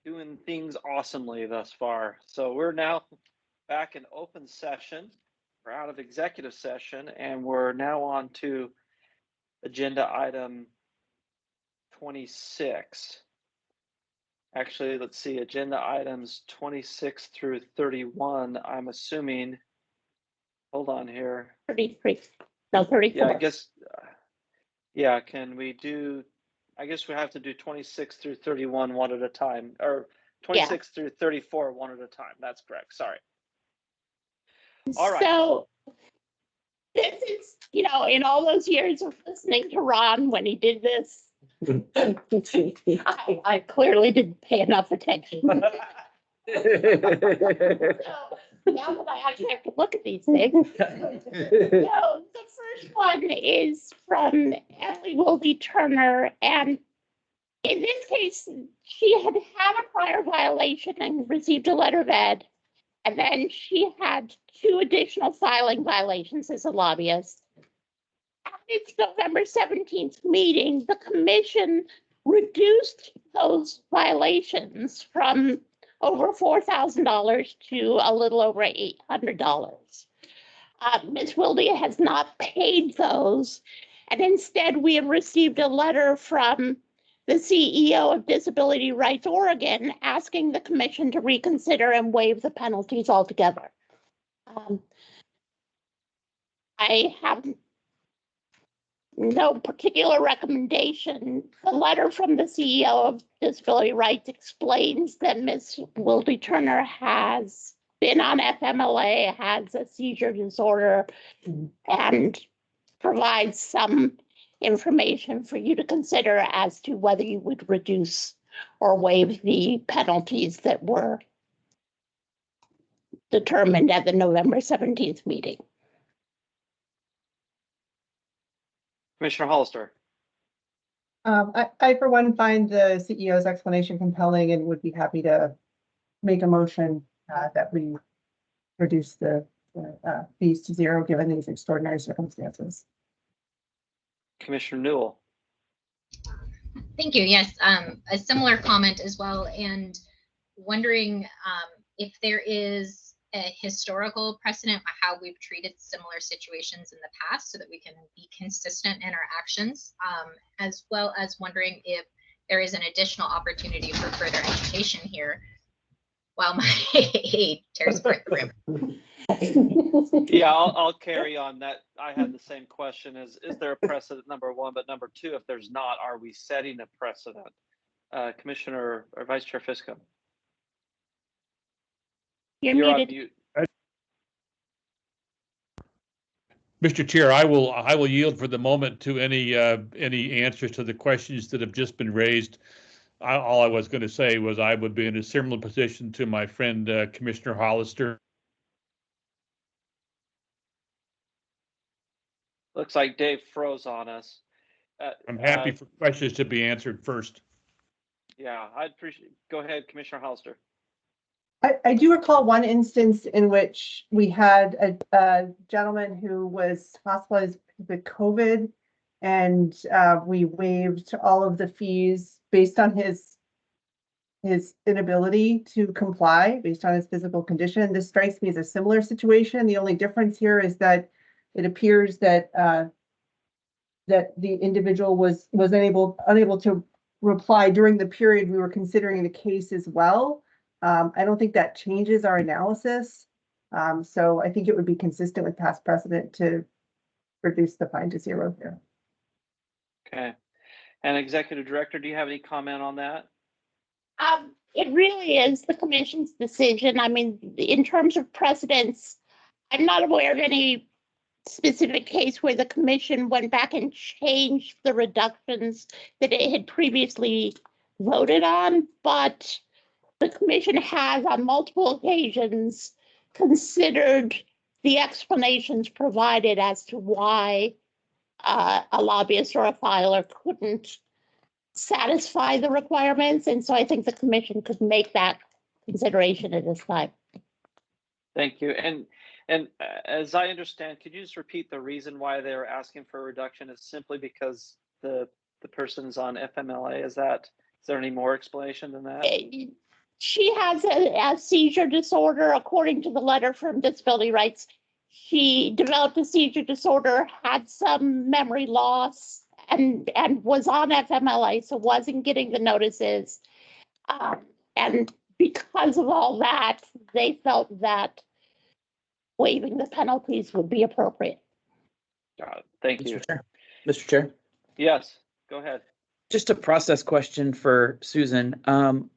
doing things awesomely thus far. So we're now back in open session. We're out of executive session, and we're now on to agenda item 26. Actually, let's see, agenda items 26 through 31, I'm assuming, hold on here. 33, no, 34. Yeah, I guess, yeah, can we do, I guess we have to do 26 through 31 one at a time, or 26 through 34 one at a time. That's correct, sorry. All right. So this is, in all those years of listening to Ron when he did this, I clearly didn't pay enough attention. So now that I actually have to look at these things. So the first one is from Emily Wilde Turner, and in this case, she had a prior violation and received a letter of ed, and then she had 2 additional filing violations as a lobbyist. At its November 17th meeting, the commission reduced those violations from over $4,000 to a little over $800. Ms. Wilde has not paid those, and instead we have received a letter from the CEO of Disability Rights Oregon asking the commission to reconsider and waive the penalties altogether. I have no particular recommendation. The letter from the CEO of Disability Rights explains that Ms. Wilde Turner has been on FMLA, has a seizure disorder, and provides some information for you to consider as to whether you would reduce or waive the penalties that were determined at the November 17th meeting. Commissioner Hollister. I, for one, find the CEO's explanation compelling and would be happy to make a motion that we reduce the fees to 0 given these extraordinary circumstances. Commissioner Newell. Thank you. Yes, a similar comment as well, and wondering if there is a historical precedent of how we've treated similar situations in the past so that we can be consistent in our actions, as well as wondering if there is an additional opportunity for further education here while my aide tears apart the room. Yeah, I'll carry on that. I had the same question: is there a precedent, number one, but number two, if there's not, are we setting a precedent? Commissioner or Vice Chair Fiscom. You're muted. On mute. Mr. Chair, I will yield for the moment to any answers to the questions that have just been raised. All I was going to say was I would be in a similar position to my friend Commissioner Hollister. Looks like Dave froze on us. I'm happy for questions to be answered first. Yeah, I'd appreciate. Go ahead, Commissioner Hollister. I do recall one instance in which we had a gentleman who was hospitalized with COVID, and we waived all of the fees based on his inability to comply based on his physical condition. This strikes me as a similar situation. The only difference here is that it appears that that the individual was unable to reply during the period we were considering the case as well. I don't think that changes our analysis. So I think it would be consistent with past precedent to reduce the fine to 0 here. Okay. And Executive Director, do you have any comment on that? It really is the commission's decision. I mean, in terms of precedents, I'm not aware of any specific case where the commission went back and changed the reductions that it had previously voted on, but the commission has on multiple occasions considered the explanations provided as to why a lobbyist or a filer couldn't satisfy the requirements. And so I think the commission could make that consideration at this time. Thank you. And as I understand, could you just repeat the reason why they're asking for a reduction is simply because the person's on FMLA? Is there any more explanation than that? she has a seizure disorder, according to the letter from Disability Rights. She developed a seizure disorder, had some memory loss, and was on FMLA, so wasn't getting the notices. And because of all that, they felt that waiving the penalties would be appropriate. Got it. Thank you. Mr. Chair. Mr. Chair, Yes, go ahead. just a process question for Susan.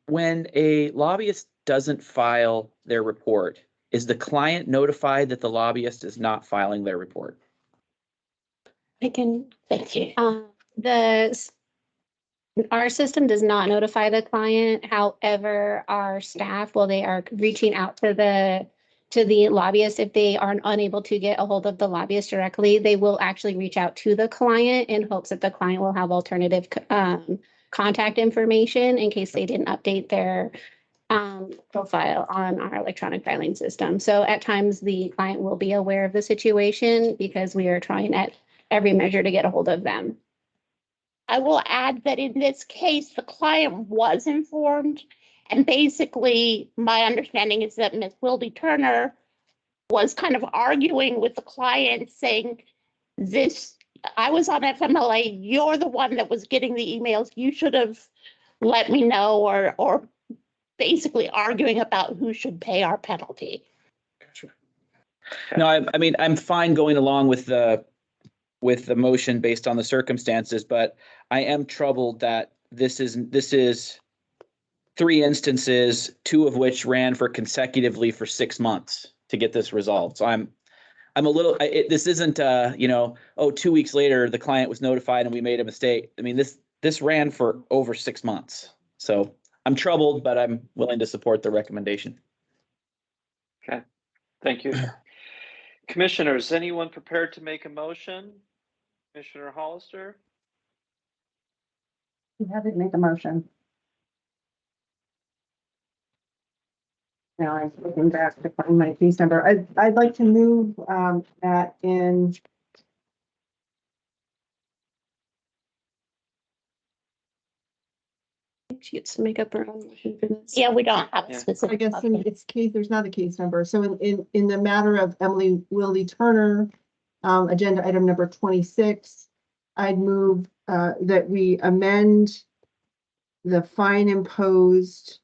When a lobbyist doesn't file their report, is the client notified that the lobbyist is not filing their report? I can, thank you. Our system does not notify the client. However, our staff, while they are reaching out to the lobbyist, if they are unable to get a hold of the lobbyist directly, they will actually reach out to the client in hopes that the client will have alternative contact information in case they didn't update their profile on our electronic filing system. So at times the client will be aware of the situation because we are trying at every measure to get a hold of them. I will add that in this case, the client was informed. And basically, my understanding is that Ms. Wildy Turner was kind of arguing with the client saying, I was on FMLA, you're the one that was getting the emails, you should have let me know, or basically arguing about who should pay our penalty. No, I mean, I'm fine going along with the motion based on the circumstances, but I am troubled that this is 3 instances, 2 of which ran for consecutively for 6 months to get this resolved. So I'm a little, this isn't, 2 weeks later, the client was notified and we made a mistake. I mean, this ran for over 6 months. So I'm troubled, but I'm willing to support the recommendation. Okay, thank you. Commissioners, anyone prepared to make a motion? Commissioner Hollister? You haven't made the motion. Now I'm looking back to find my case number. I'd like to move that in. She gets to make up her own motion for this. Yeah, we don't have a Yeah. specific. I guess motion. it's case, there's not a case number. So in the matter of Emily Wildy Turner, agenda item number 26, I'd move that we amend the fine imposed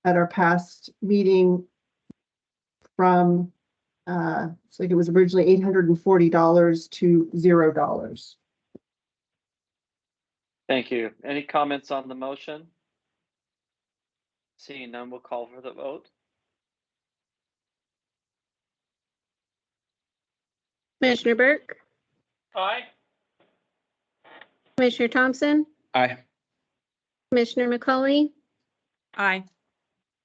at our past meeting from, it's like it was originally $840 to $0. Thank you. Any comments on the motion? Seeing none, we'll call for the vote. Commissioner Burke, Aye. Commissioner Thompson, Aye. Commissioner McCauley, Aye.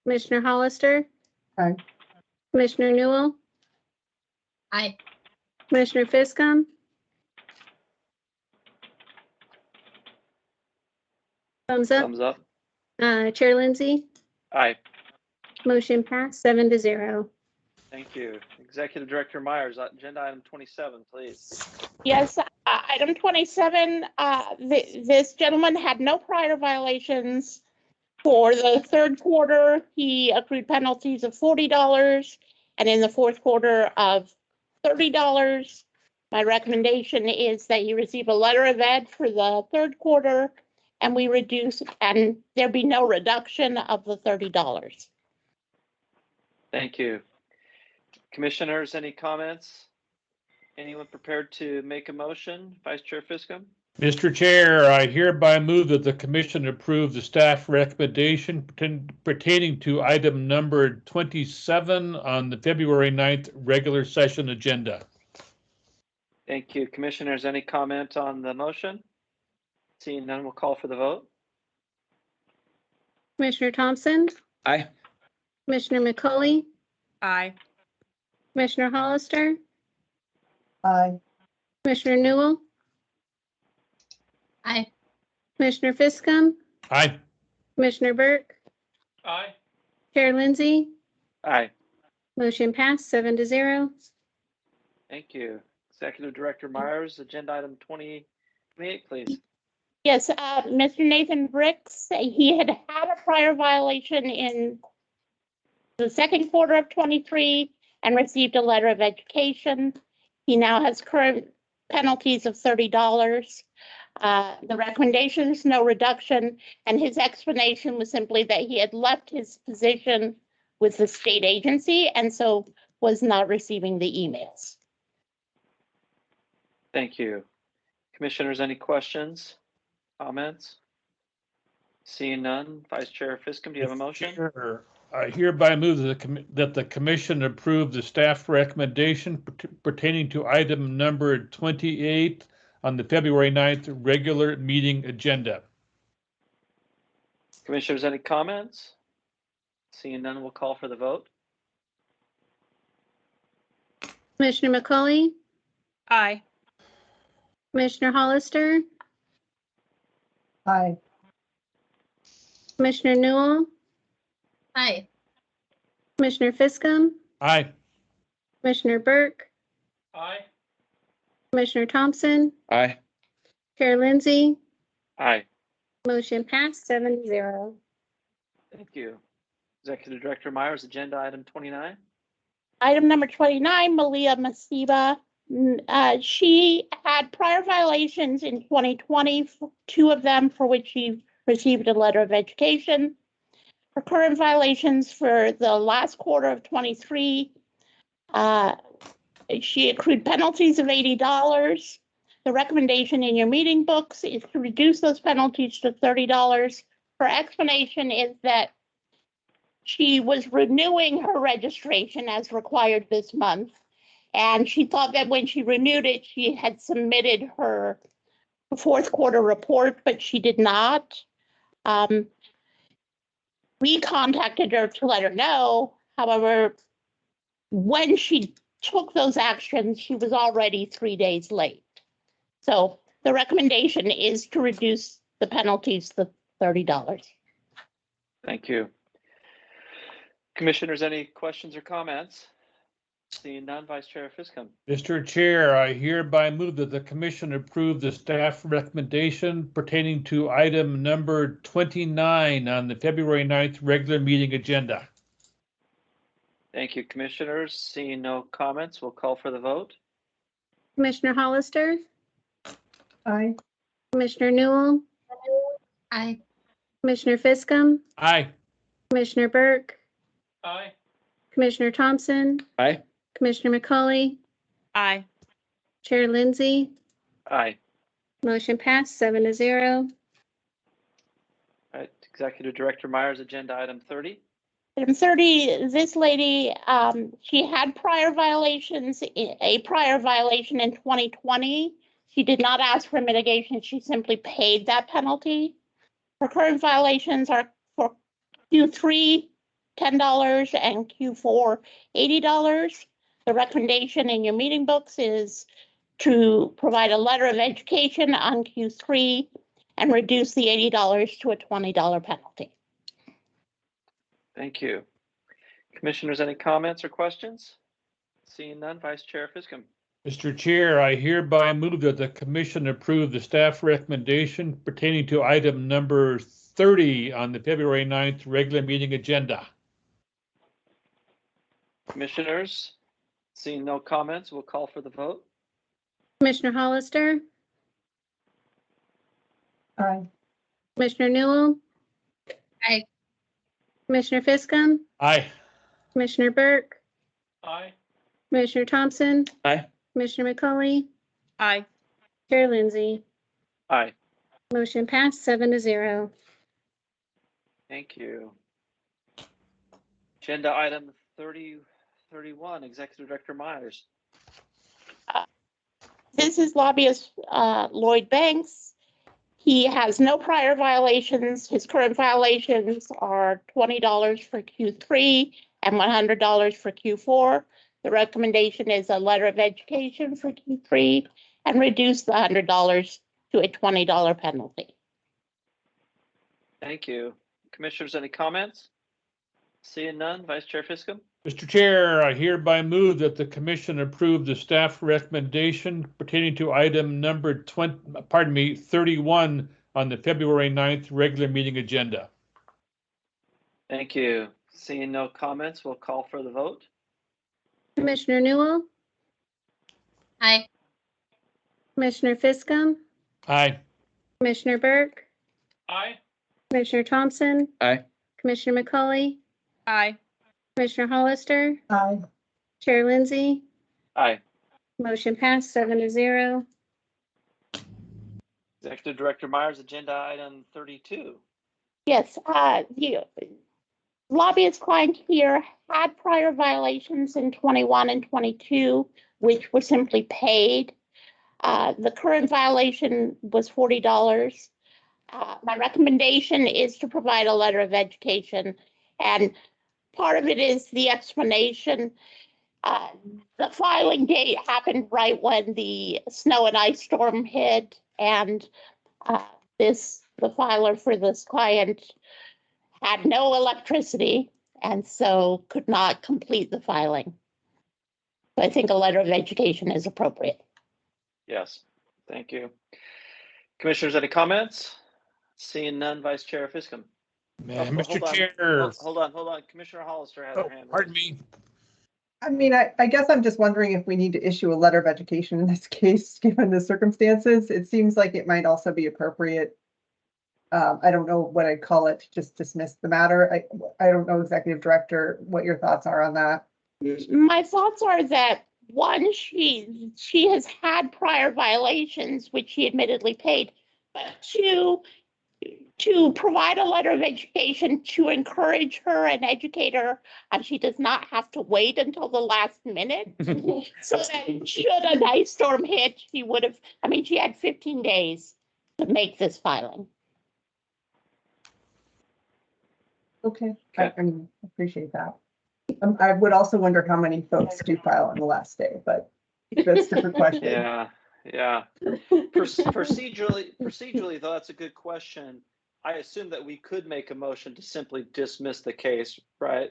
Commissioner Hollister. Aye. Commissioner Newell, Aye. Commissioner Fiscom. Thumbs up. Thumbs up. Chair Lindsay, Aye. motion passed 7-0. Thank you. Executive Director Myers, agenda item 27, please. Yes, item 27, this gentleman had no prior violations. For the third quarter, he accrued penalties of $40, and in the fourth quarter of $30. My recommendation is that you receive a letter of ed for the third quarter, and we reduce, and there be no reduction of the $30. Thank you. Commissioners, any comments? Anyone prepared to make a motion? Vice Chair Fiscom? Mr. Chair, I hereby move that the commission approve the staff recommendation pertaining to item number 27 on the February 9th regular session agenda. Thank you. Commissioners, any comment on the motion? Seeing none, we'll call for the vote. Commissioner Thompson, Aye. Commissioner McCauley, Aye. Commissioner Hollister, Aye. Commissioner Newell, Aye. Commissioner Fiscom, Aye. Commissioner Burke, Aye. Chair Lindsay, Aye. motion passed 7-0. Thank you. Executive Director Myers, agenda item 28, please. Yes, Mr. Nathan Bricks, he had a prior violation in the second quarter of 23 and received a letter of education. He now has current penalties of $30. The recommendation is no reduction, and his explanation was simply that he had left his position with the state agency and so was not receiving the emails. Thank you. Commissioners, any questions, comments? Seeing none, Vice Chair Fiscom, do you have a motion? Sure. I hereby move that the commission approve the staff recommendation pertaining to item number 28 on the February 9th regular meeting agenda. Commissioners, any comments? Seeing none, we'll call for the vote. Commissioner McCauley, Aye. Commissioner Hollister, Aye. Commissioner Newell, Aye. Commissioner Fiscom, Aye. Commissioner Burke, Aye. Commissioner Thompson, Aye. Chair Lindsay, Aye. motion passed 7-0. Thank you. Executive Director Myers, agenda item 29. Item number 29, Malia Masiba. She had prior violations in 2020, 2 of them for which she received a letter of education. Her current violations for the last quarter of 23, she accrued penalties of $80. The recommendation in your meeting books is to reduce those penalties to $30. Her explanation is that she was renewing her registration as required this month, and she thought that when she renewed it, she had submitted her fourth quarter report, but she did not. We contacted her to let her know. However, when she took those actions, she was already 3 days late. So the recommendation is to reduce the penalties to $30. Thank you. Commissioners, any questions or comments? Seeing none, Vice Chair Fiscom. Mr. Chair, I hereby move that the commission approve the staff recommendation pertaining to item number 29 on the February 9th regular meeting agenda. Thank you, Commissioners. Seeing no comments, we'll call for the vote. Commissioner Hollister, Aye. Commissioner Newell, Aye. Commissioner Fiscom, Aye. Commissioner Burke, Aye. Commissioner Thompson, Aye. Commissioner McCauley, Aye. Chair Lindsay, Aye. motion passed 7-0. All right, Executive Director Myers, agenda item 30. Item 30, this lady, she had prior violations, a prior violation in 2020. She did not ask for mitigation. She simply paid that penalty. Her current violations are for Q3, $10 and Q4, $80. The recommendation in your meeting books is to provide a letter of education on Q3 and reduce the $80 to a $20 penalty. Thank you. Commissioners, any comments or questions? Seeing none, Vice Chair Fiscom. Mr. Chair, I hereby move that the commission approve the staff recommendation pertaining to item number 30 on the February 9th regular meeting agenda. Commissioners, seeing no comments, we'll call for the vote. Commissioner Hollister, Aye. Commissioner Newell, Aye. Commissioner Fiscom, Aye. Commissioner Burke, Aye. Commissioner Thompson, Aye. Commissioner McCauley, Aye. Chair Lindsay, Aye. motion passed 7-0. Thank you. Agenda item 31, Executive Director Myers. This is lobbyist Lloyd Banks. He has no prior violations. His current violations are $20 for Q3 and $100 for Q4. The recommendation is a letter of education for Q3 and reduce the $100 to a $20 penalty. Thank you. Commissioners, any comments? Seeing none, Vice Chair Fiscom. Mr. Chair, I hereby move that the commission approve the staff recommendation pertaining to item number 31 on the February 9th regular meeting agenda. Thank you. Seeing no comments, we'll call for the vote. Commissioner Newell, Aye. Commissioner Fiscum, Aye. Commissioner Burke, Aye. Commissioner Thompson, Aye. Commissioner McCauley, Aye. Commissioner Hollister, Aye. Chair Lindsay, Aye. motion passed 7-0. Executive Director Myers, agenda item 32. Yes, the lobbyist client here had prior violations in 21 and 22, which were simply paid. The current violation was $40. My recommendation is to provide a letter of education, and part of it is the explanation. The filing date happened right when the snow and ice storm hit, and the filer for this client had no electricity and so could not complete the filing. So I think a letter of education is appropriate. Yes, thank you. Commissioners, any comments? Seeing none, Vice Chair Fiscum. Man, Oh, Mr. hold on. Chair. Hold on. Commissioner Hollister has her hand Pardon raised. me. I mean, I guess I'm just wondering if we need to issue a letter of education in this case, given the circumstances. It seems like it might also be appropriate. I don't know what I'd call it, to just dismiss the matter. I don't know, Executive Director, what your thoughts are on that. My thoughts are that one, she has had prior violations, which she admittedly paid, but two, to provide a letter of education to encourage her and educate her, and she does not have to wait until the last minute. So that should an ice storm hit, she would have, I mean, she had 15 days to make this filing. Okay, Okay. I mean, appreciate that. I would also wonder how many folks do file on the last day, but that's a different question. Yeah. Procedurally, though, that's a good question. I assume that we could make a motion to simply dismiss the case, right?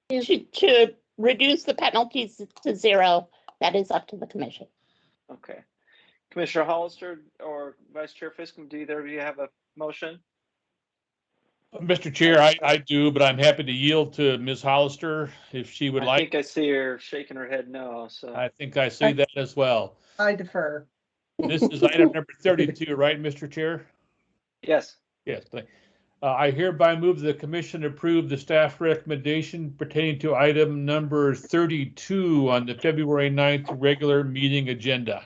To reduce the penalties to 0, that is up to the commission. Okay. Commissioner Hollister or Vice Chair Fiscum, do either of you have a motion? Mr. Chair, I do, but I'm happy to yield to Ms. Hollister if she would I like. think I see her shaking her head no, so. I think I see that as well. I defer. This is item number 32, right, Mr. Chair? Yes. Yes. I hereby move the commission approve the staff recommendation pertaining to item number 32 on the February 9th regular meeting agenda.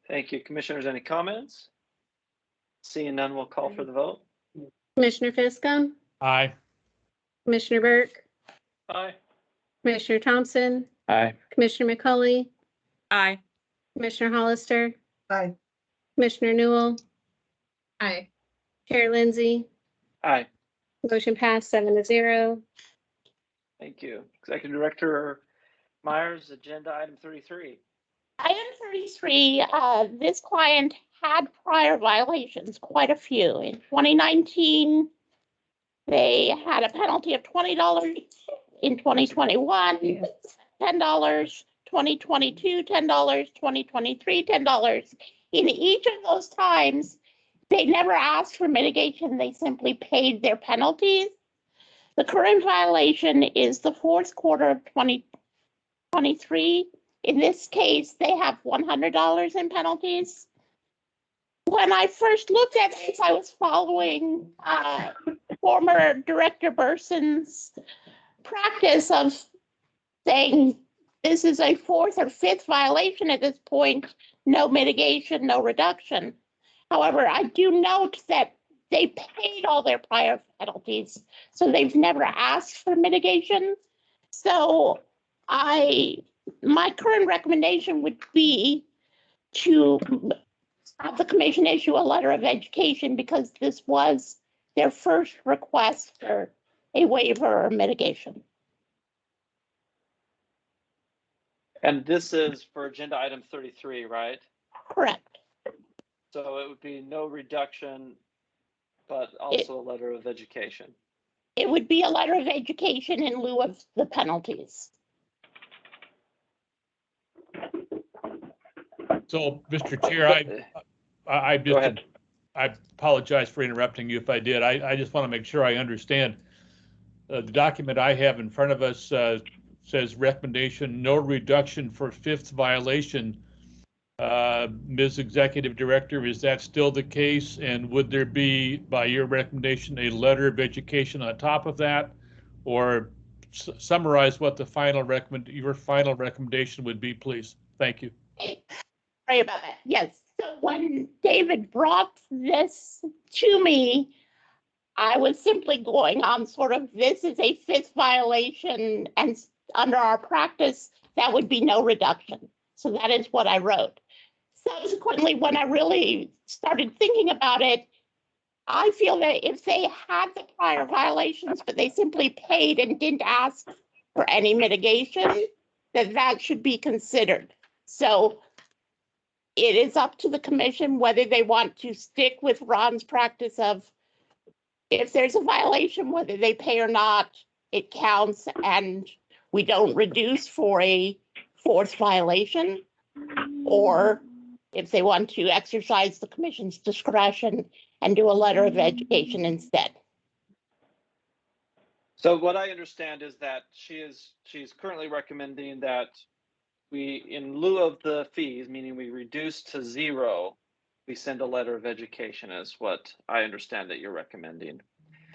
Thank you. Commissioners, any comments? Seeing none, we'll call for the vote. Commissioner Fiscum, Aye. Commissioner Burke, Aye. Commissioner Thompson, Aye. Commissioner McCauley, Aye. Commissioner Hollister, Aye. Commissioner Newell, Aye. Chair Lindsay, Aye. motion passed 7-0. Thank you. Executive Director Myers, agenda item 33. Item 33, this client had prior violations, quite a few. In 2019, they had a penalty of $20. In 2021, $10, 2022, $10, 2023, $10. In each of those times, they never asked for mitigation. They simply paid their penalties. The current violation is the fourth quarter of 2023. In this case, they have $100 in penalties. When I first looked at this, I was following former Director Burson's practice of saying this is a fourth or fifth violation at this point, no mitigation, no reduction. However, I do note that they paid all their prior penalties, so they've never asked for mitigation. So my current recommendation would be to have the commission issue a letter of education because this was their first request for a waiver or mitigation. And this is for agenda item 33, right? Correct. So it would be no reduction, but also a letter of education. It would be a letter of education in lieu of the penalties. So, Mr. Chair, I Go ahead. I apologize for interrupting you if I did. I just want to make sure I understand. The document I have in front of us says recommendation, no reduction for fifth violation. Ms. Executive Director, is that still the case? And would there be, by your recommendation, a letter of education on top of that? Or summarize what the your final recommendation would be, please. Thank you. Sorry about that. Yes. So when David brought this to me, I was simply going on sort of, this is a fifth violation, and under our practice, that would be no reduction. So that is what I wrote. Subsequently, when I really started thinking about it, I feel that if they had the prior violations, but they simply paid and didn't ask for any mitigation, that should be considered. So it is up to the commission whether they want to stick with Ron's practice of, if there's a violation, whether they pay or not, it counts and we don't reduce for a fourth violation, or if they want to exercise the commission's discretion and do a letter of education instead. So what I understand is that she's currently recommending that we, in lieu of the fees, meaning we reduce to 0, we send a letter of education, is what I understand that you're recommending.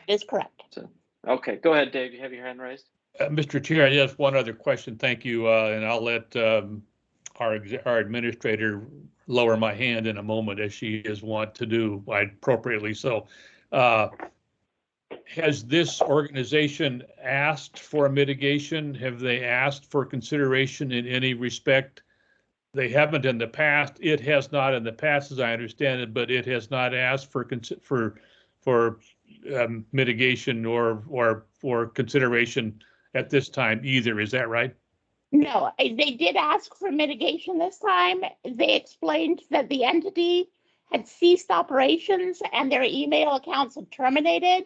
That is correct. So, okay, go ahead, Dave. You have your hand raised. Mr. Chair, I have one other question. Thank you, and I'll let our administrator lower my hand in a moment, as she is wont to do, appropriately so. Has this organization asked for a mitigation? Have they asked for consideration in any respect? They haven't in the past. It has not in the past, as I understand it, but it has not asked for mitigation or for consideration at this time either. Is that right? No, they did ask for mitigation this time. They explained that the entity had ceased operations and their email accounts had terminated.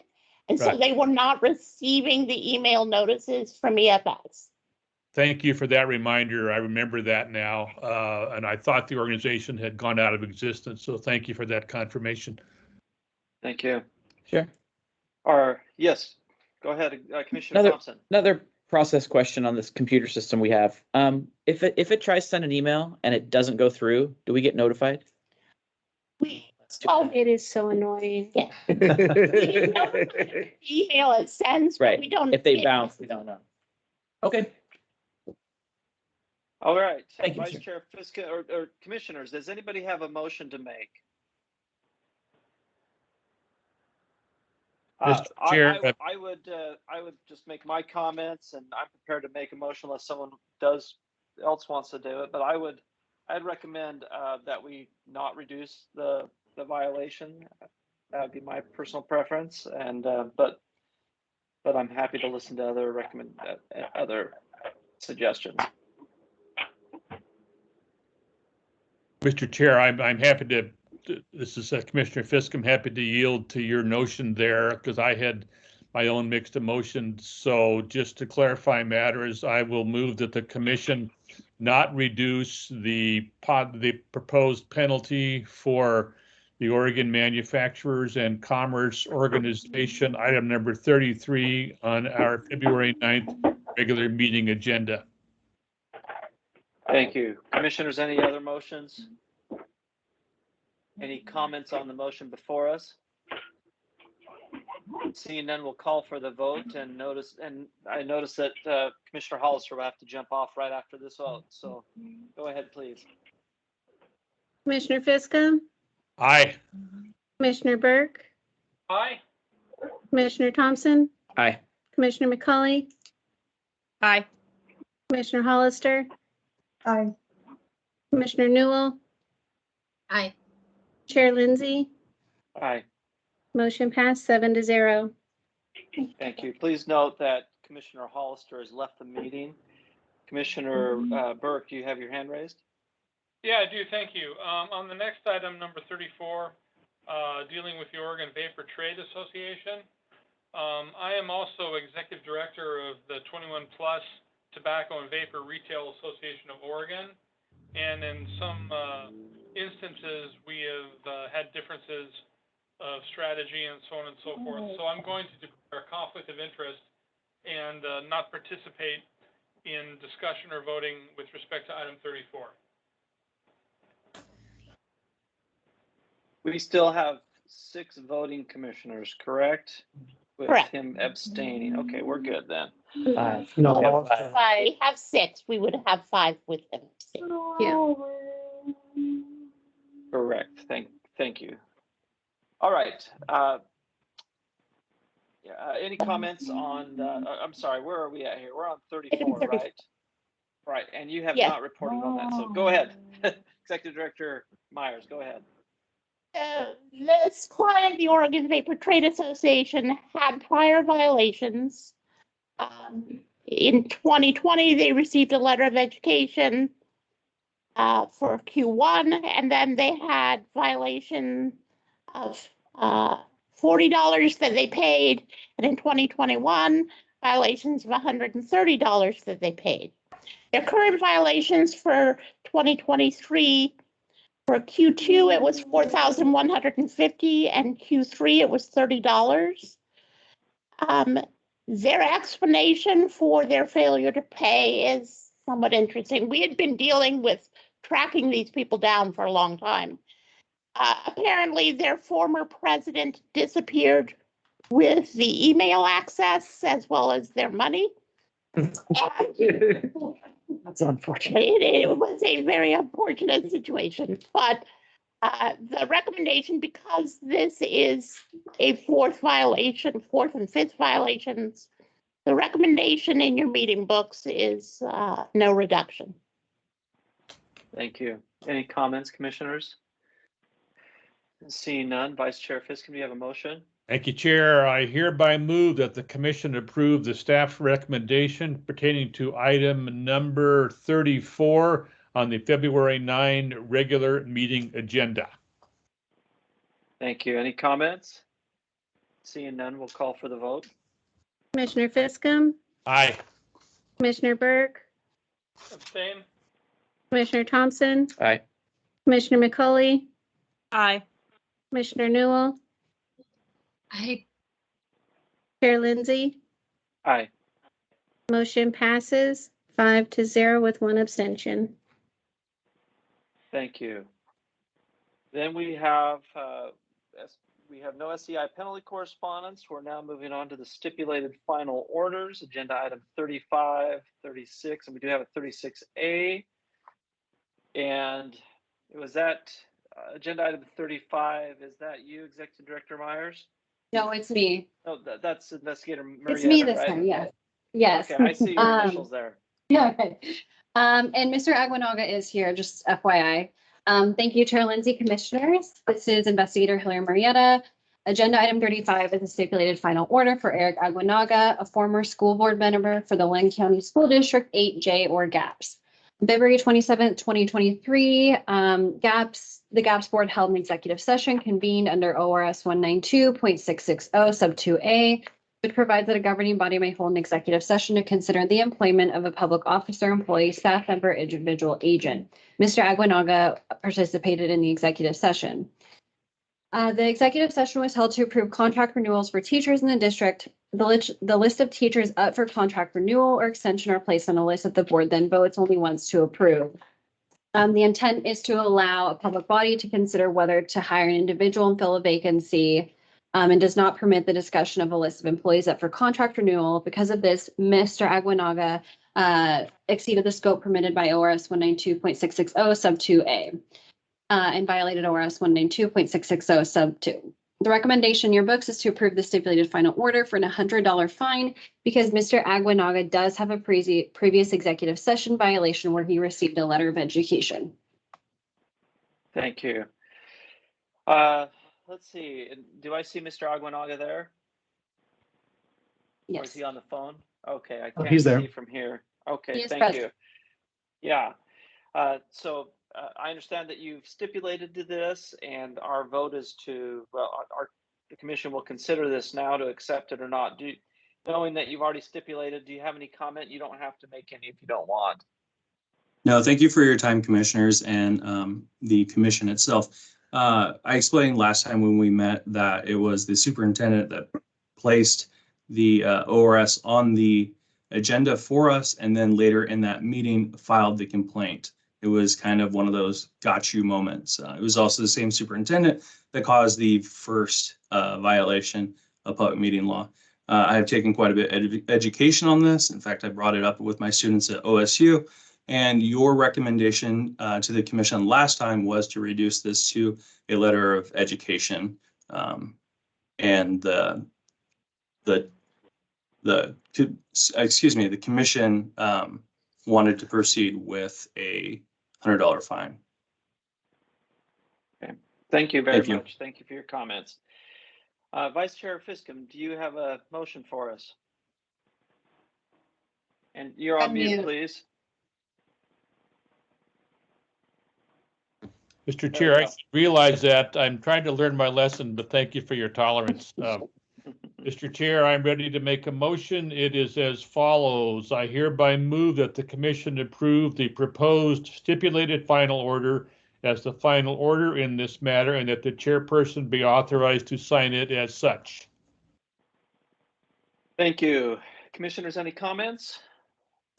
And so Right. they were not receiving the email notices from EFS. Thank you for that reminder. I remember that now. And I thought the organization had gone out of existence. So thank you for that confirmation. Thank you. Sure. Yes, go ahead, Commissioner Thompson. Another process question on this computer system we have. If it tries to send an email and it doesn't go through, do we get notified? Oh, It is so annoying. yeah. Email it sends, but Right. we don't. If they bounce, we don't know. Okay. All right, Thank you, Vice sir. Chair Fiska or Commissioners, does anybody have a motion to make? Mr. Chair, I would just make my comments, and I'm prepared to make a motion unless someone else wants to do it. But I'd recommend that we not reduce the violation. That would be my personal preference, and but I'm happy to listen to other suggestions. Mr. Chair, I'm happy to. This is Commissioner Fisk. I'm happy to yield to your notion there because I had my own mixed emotions. So just to clarify matters, I will move that the commission not reduce the proposed penalty for the Oregon Manufacturers and Commerce Organization, item number 33 on our February 9th regular meeting agenda. Thank you. Commissioners, any other motions? Any comments on the motion before us? Seeing none, we'll call for the vote and I notice that Commissioner Hollister will have to jump off right after this vote. So go ahead, please. Commissioner Fiska, Aye. Commissioner Burke, Aye. Commissioner Thompson, Aye. Commissioner McCauley, Aye. Commissioner Hollister, Aye. Commissioner Newell, Aye. Chair Lindsay, Aye. motion passed 7-0. Thank you. Please note that Commissioner Hollister has left the meeting. Commissioner Burke, you have your hand raised? Yeah, I do. Thank you. On the next item, number 34, dealing with the Oregon Vapor Trade Association. I am also executive director of the 21 Plus Tobacco and Vapor Retail Association of Oregon. And in some instances, we have had differences strategy and so on and so forth. So I'm going to declare a conflict of interest and not participate in discussion or voting with respect to item 34. We still have 6 voting commissioners, correct? With Correct. him abstaining. Okay, we're good then. No, If I have 6, we would have 5 with them. Yeah. Correct. Thank you. All right. Any comments on, I'm sorry, where are we at here? We're on 34, right? Right, and you have Yes. not reported on that, so go ahead. Executive Director Myers, go ahead. This client, the Oregon Vapor Trade Association, had prior violations. In 2020, they received a letter of education for Q1, and then they had violation of $40 that they paid, and in 2021, violations of $130 that they paid. Their current violations for 2023, for Q2, it was $4,150, and Q3, it was $30. Their explanation for their failure to pay is somewhat interesting. We had been dealing with tracking these people down for a long time. Apparently, their former president disappeared with the email access as well as their money. That's unfortunate. It was a very unfortunate situation, but the recommendation, because this is a 4th violation, 4th and 5th violations, the recommendation in your meeting books is no reduction. Thank you. Any comments, commissioners? Seeing none, Vice Chair Fisk, can we have a motion? Thank you, Chair. I hereby move that the commission approve the staff's recommendation pertaining to item number 34 on the February 9 regular meeting agenda. Thank you. Any comments? Seeing none, we'll call for the vote. Commissioner Fiscum, Aye. Commissioner Burke, Abstain? Commissioner Thompson, Aye. Commissioner McCauley, Aye. Commissioner Newell, Chair Lindsay. Aye. Motion passes 5-0 with 1 abstention. Thank you. Then we have no SEI penalty correspondence. We're now moving on to the stipulated final orders, agenda item 35, 36, and we do have a 36A. And it was that agenda item 35. Is that you, Executive Director Myers? No, it's me. No, that's Investigator Marietta, It's me this right? time, yes. Yes. Okay, I see your initials there. Yeah, okay. And Mr. Aguinaga is here, just FYI. Thank you, Chair Lindsay, Commissioners. This is Investigator Hilary Marietta. Agenda item 35 is a stipulated final order for Eric Aguinaga, a former school board member for the Linn County School District 8J or GAPS. On February 27th, 2023, the GAPS board held an executive session convened under ORS 192.660 sub 2A, which provides that a governing body may hold an executive session to consider the employment of a public officer, employee, staff member, individual agent. Mr. Aguinaga participated in the executive session. The executive session was held to approve contract renewals for teachers in the district. The list of teachers up for contract renewal or extension are placed on a list that the board then votes only once to approve. The intent is to allow a public body to consider whether to hire an individual and fill a vacancy, and does not permit the discussion of a list of employees up for contract renewal. Because of this, Mr. Aguinaga exceeded the scope permitted by ORS 192.660 sub 2A and violated ORS 192.660 sub 2. The recommendation in your books is to approve the stipulated final order for an $100 fine because Mr. Aguinaga does have a previous executive session violation where he received a letter of education. Thank you. Let's see. Do I see Mr. Aguinaga there? Or is Yes. he on the phone? Okay, I can't he's there. see from here. Okay, He is thank you. present. Yeah. So I understand that you've stipulated to this, and our vote is to, well, the commission will consider this now to accept it or not. Knowing that you've already stipulated, do you have any comment? You don't have to make any if you don't want. No, thank you for your time, commissioners, and the commission itself. I explained last time when we met that it was the superintendent that placed the ORS on the agenda for us, and then later in that meeting filed the complaint. It was kind of one of those got you moments. It was also the same superintendent that caused the first violation of public meeting law. I have taken quite a bit of education on this. In fact, I brought it up with my students at OSU. And your recommendation to the commission last time was to reduce this to a letter of education. And the commission wanted to proceed with a $100 fine. Okay, thank you very Thank you. much. Thank you for your comments. Vice Chair Fiscum, do you have a motion for us? And you're on mute, please. Mr. Chair, I realize that I'm trying to learn my lesson, but thank you for your tolerance. Mr. Chair, I'm ready to make a motion. It is as follows. I hereby move that the commission approve the proposed stipulated final order as the final order in this matter, and that the chairperson be authorized to sign it as such. Thank you. Commissioners, any comments?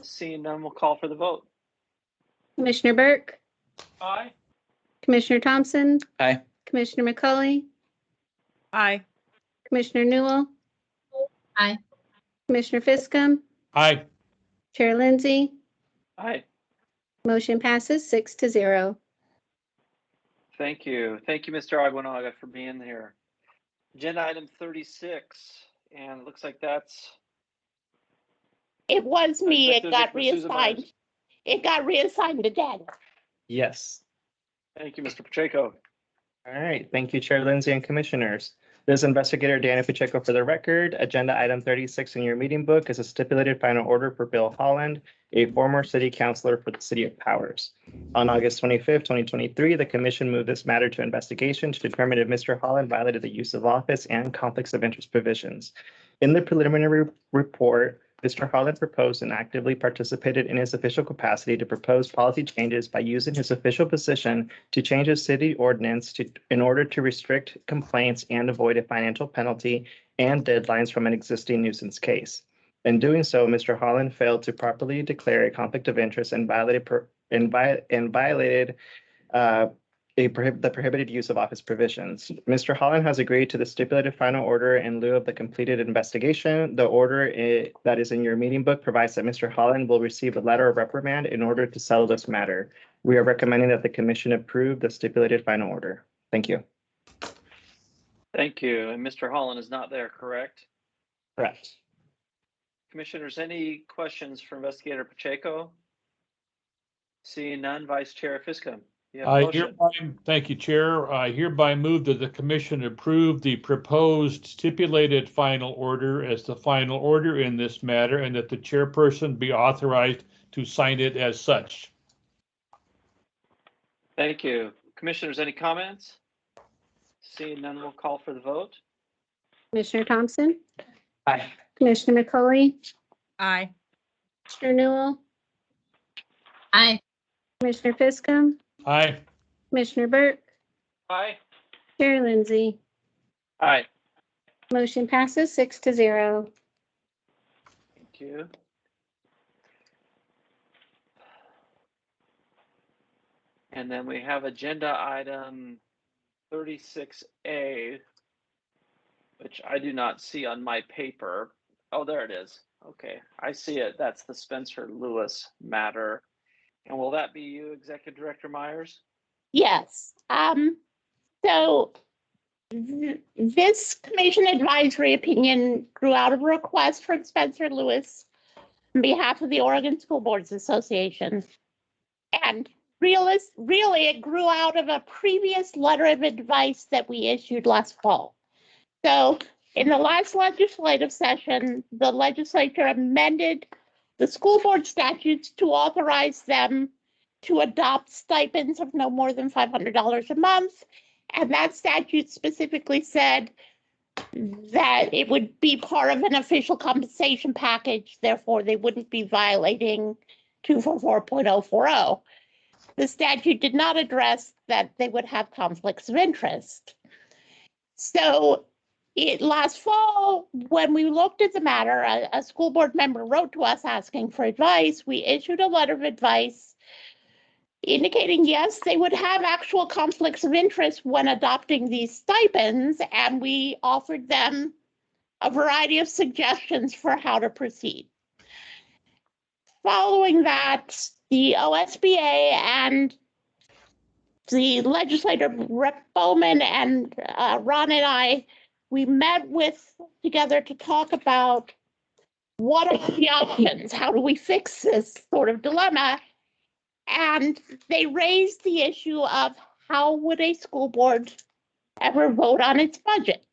Seeing none, we'll call for the vote. Commissioner Burke, Aye. Commissioner Thompson, Aye. Commissioner McCauley, Aye. Commissioner Newell. Aye. Commissioner Fiscum, Aye. Chair Lindsay, Aye. motion passes 6-0. Thank you. Thank you, Mr. Aguanaga, for being here. Agenda item 36, and it looks like that's. It was me. It got Executive Susan Myers. reassigned. It got reassigned to Jen. Yes. Thank you, Mr. Pacheco. All right. Thank you, Chair Lindsay and Commissioners. This is Investigator Daniel Pacheco for the record. Agenda item 36 in your meeting book is a stipulated final order for Bill Holland, a former city councilor for the city of Powers. On August 25th, 2023, the commission moved this matter to investigation to determine if Mr. Holland violated the use of office and conflicts of interest provisions. In the preliminary report, Mr. Holland proposed and actively participated in his official capacity to propose policy changes by using his official position to change a city ordinance in order to restrict complaints and avoid a financial penalty and deadlines from an existing nuisance case. In doing so, Mr. Holland failed to properly declare a conflict of interest and violated the prohibited use of office provisions. Mr. Holland has agreed to the stipulated final order in lieu of the completed investigation. The order that is in your meeting book provides that Mr. Holland will receive a letter of reprimand in order to settle this matter. We are recommending that the commission approve the stipulated final order. Thank you. Thank you. And Mr. Holland is not there, correct? Correct. Commissioners, any questions for Investigator Pacheco? Seeing none, Vice Chair Fiscum. You have a motion. Thank you, Chair. I hereby move that the commission approve the proposed stipulated final order as the final order in this matter, and that the chairperson be authorized to sign it as such. Thank you. Commissioners, any comments? Seeing none, we'll call for the vote. Commissioner Thompson, Aye. Commissioner McCauley, Aye. Commissioner Newell, Aye. Commissioner Fiscum, Aye. Commissioner Burke, Aye. Chair Lindsay, Aye. motion passes 6-0. Thank you. And then we have agenda item 36A, which I do not see on my paper. Oh, there it is. Okay, I see it. That's the Spencer Lewis matter. And will that be you, Executive Director Myers? Yes. So this commission advisory opinion grew out of a request from Spencer Lewis on behalf of the Oregon School Boards Association. And really, it grew out of a previous letter of advice that we issued last fall. So in the last legislative session, the legislature amended the school board statutes to authorize them to adopt stipends of no more than $500 a month. And that statute specifically said that it would be part of an official compensation package. Therefore, they wouldn't be violating 244.040. the statute did not address that they would have conflicts of interest. So last fall, when we looked at the matter, a school board member wrote to us asking for advice. We issued a letter of advice indicating, yes, they would have actual conflicts of interest when adopting these stipends, and we offered them a variety of suggestions for how to proceed. Following that, the OSBA and the legislator, Rep. Bowman and Ron and I, we met together to talk about what are the options? How do we fix this sort of dilemma? And they raised the issue of how would a school board ever vote on its budget?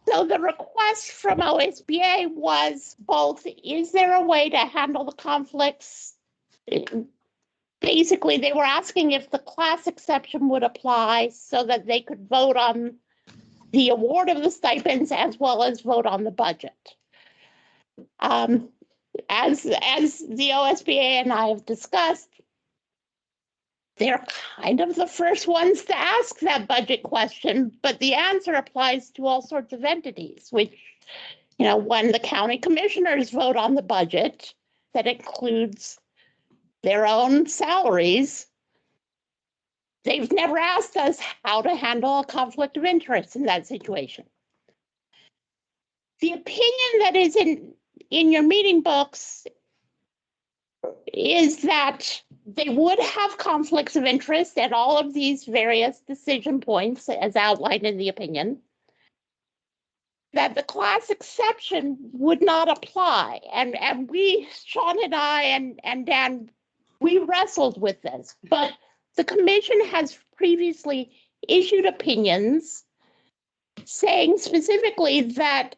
So the request from OSBA was both, is there a way to handle the conflicts? Basically, they were asking if the class exception would apply so that they could vote on the award of the stipends as well as vote on the budget. As the OSBA and I have discussed, they're kind of the first ones to ask that budget question, but the answer applies to all sorts of entities, which, when the county commissioners vote on the budget, that includes their own salaries. They've never asked us how to handle a conflict of interest in that situation. The opinion that is in your meeting books is that they would have conflicts of interest at all of these various decision points as outlined in the opinion, that the class exception would not apply. And we, Sean and I and Dan, we wrestled with this, but the commission has previously issued opinions saying specifically that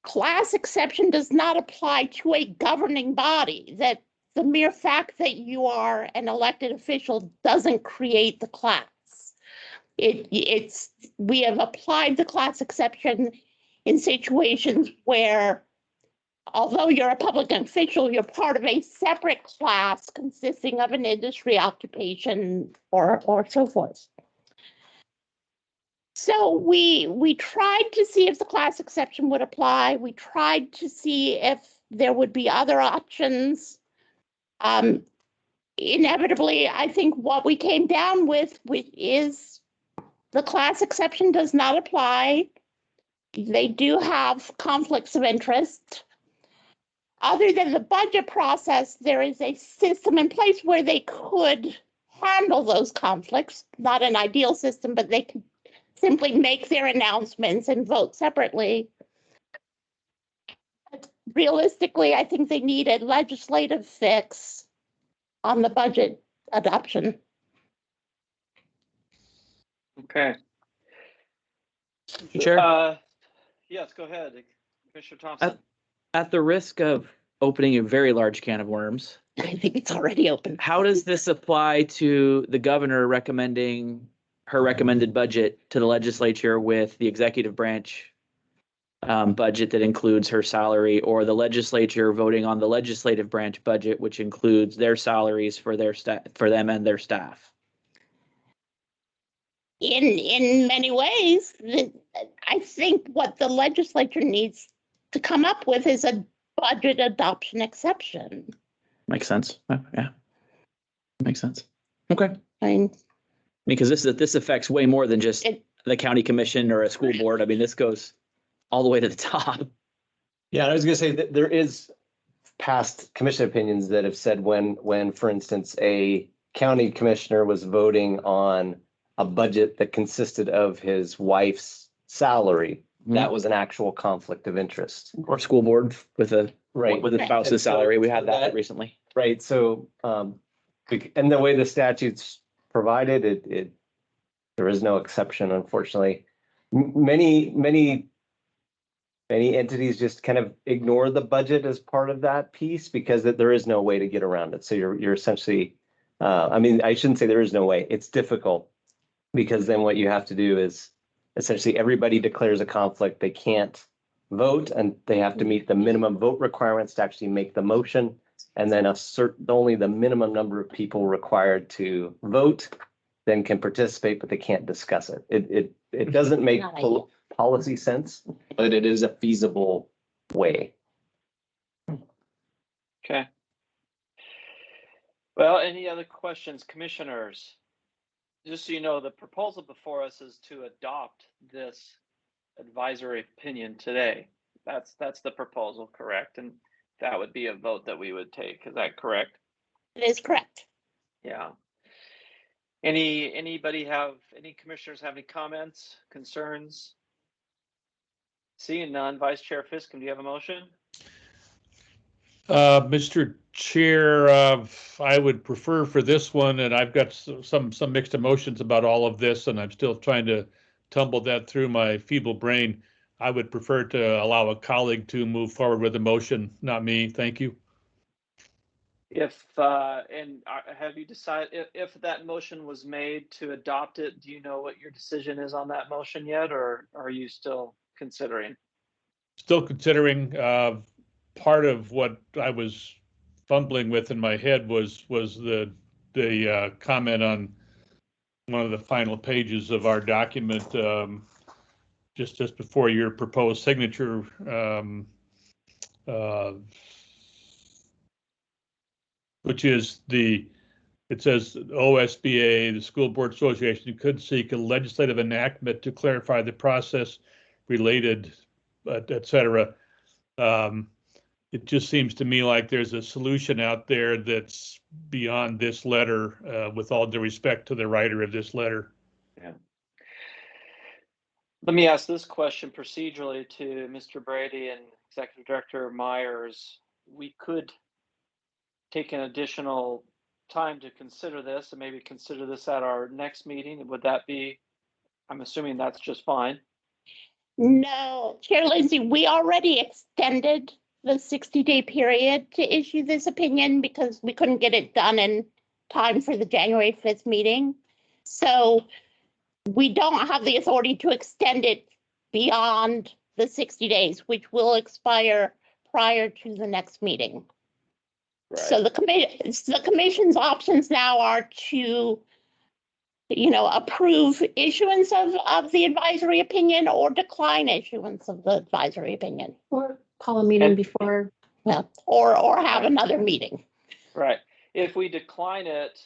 class exception does not apply to a governing body, that the mere fact that you are an elected official doesn't create the class. We have applied the class exception in situations where, although you're a public official, you're part of a separate class consisting of an industry, occupation, or so forth. So we tried to see if the class exception would apply. We tried to see if there would be other options. Inevitably, I think what we came down with is the class exception does not apply. They do have conflicts of interest. Other than the budget process, there is a system in place where they could handle those conflicts. Not an ideal system, but they could simply make their announcements and vote separately. But realistically, I think they need a legislative fix on the budget adoption. Okay. Chair? Yes, go ahead, Commissioner Thompson. At the risk of opening a very large can of worms, I think it's already open. how does this apply to the governor recommending her recommended budget to the legislature with the executive branch budget that includes her salary, or the legislature voting on the legislative branch budget, which includes their salaries for their staff, for them and their staff? In many ways, I think what the legislature needs to come up with is a budget adoption exception. Makes sense. Yeah, makes sense. Okay. I mean, because this affects way more than just the county commission or a school board. I mean, this goes all the way to the top. Yeah, I was going to say that there is past commission opinions that have said when, for instance, a county commissioner was voting on a budget that consisted of his wife's salary, that was an actual conflict of interest. Or school board with a spouse's And so salary. We had that recently. Right. So, and the way the statute's provided, there is no exception, unfortunately. Many entities just kind of ignore the budget as part of that piece because there is no way to get around it. So you're essentially, I mean, I shouldn't say there is no way. It's difficult because then what you have to do is essentially everybody declares a conflict. They can't vote and they have to meet the minimum vote requirements to actually make the motion. and then only the minimum number of people required to vote then can participate, but they can't discuss it. It doesn't make Not ideal. policy sense, but it is a feasible way. Okay. Well, any other questions, commissioners? Just so you know, the proposal before us is to adopt this advisory opinion today. That's the proposal, correct? And that would be a vote that we would take. Is that correct? It is correct. Yeah. Any commissioners have any comments, concerns? Seeing none, Vice Chair Fiskum, do you have a motion? Mr. Chair, I would prefer for this one, and I've got some mixed emotions about all of this, and I'm still trying to tumble that through my feeble brain. I would prefer to allow a colleague to move forward with the motion, not me. Thank you. Have you decided if that motion was made to adopt it? Do you know what your decision is on that motion yet, or are you still considering? Still considering. Part of what I was fumbling with in my head was the comment on one of the final pages of our document, just before your proposed signature. Which is it says OSBA, the School Board Association, could seek a legislative enactment to clarify the process related, et cetera. It just seems to me like there's a solution out there that's beyond this letter, with all due respect to the writer of this letter. Yeah. Let me ask this question procedurally to Mr. Brady and Executive Director Myers. We could take an additional time to consider this and maybe consider this at our next meeting. Would that be, I'm assuming that's just fine. No, Chair Lindsay, we already extended the 60-day period to issue this opinion because we couldn't get it done in time for the January 5th meeting. So we don't have the authority to extend it beyond the 60 days, which will expire prior to the next meeting. Right. So the commission's options now are to, approve issuance of the advisory opinion or decline issuance of the advisory opinion. Or call a meeting before. Well, or have another meeting. Right. If we decline it,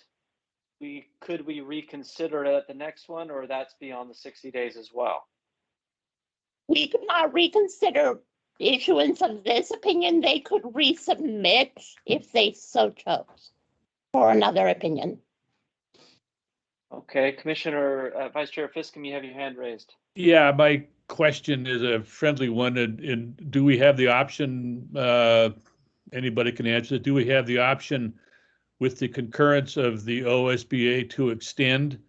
could we reconsider it at the next one, or that's beyond the 60 days as well? We could not reconsider issuance of this opinion. They could resubmit if they so chose for another opinion. Okay, Commissioner, Vice Chair Fiskum, you have your hand raised. Yeah, my question is a friendly one. And do we have the option, anybody can answer it, do we have the option with the concurrence of the OSBA to extend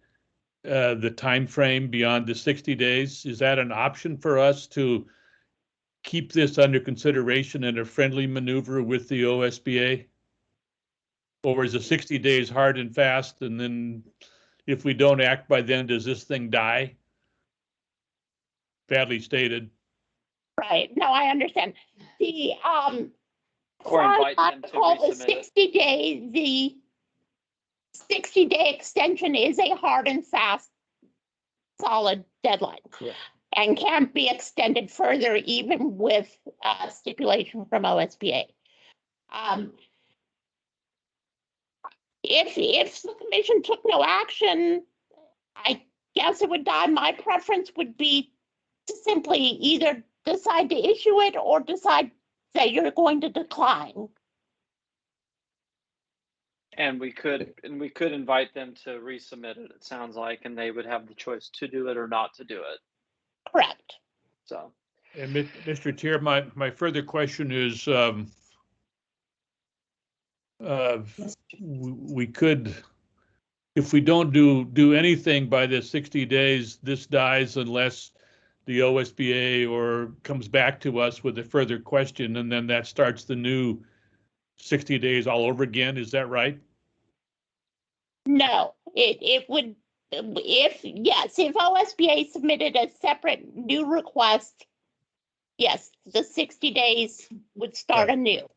the time frame beyond the 60 days? Is that an option for us to keep this under consideration in a friendly maneuver with the OSBA? Or is the 60 days hard and fast, and then if we don't act by then, does this thing die? Badly stated. Right. No, I understand. The Or invite them to the resubmit it. 60 days, the 60-day extension is a hard and fast solid deadline. Correct. And can't be extended further even with stipulation from OSBA. If the commission took no action, I guess it would die. My preference would be to simply either decide to issue it or decide that you're going to decline. And we could invite them to resubmit it, it sounds like, and they would have the choice to do it or not to do it. Correct. So. And Mr. Chair, my further question is, we could, if we don't do anything by the 60 days, this dies unless the OSBA or comes back to us with a further question, and then that starts the new 60 days all over again. Is that right? No, it would, if OSBA submitted a separate new request, yes, the 60 days would start anew.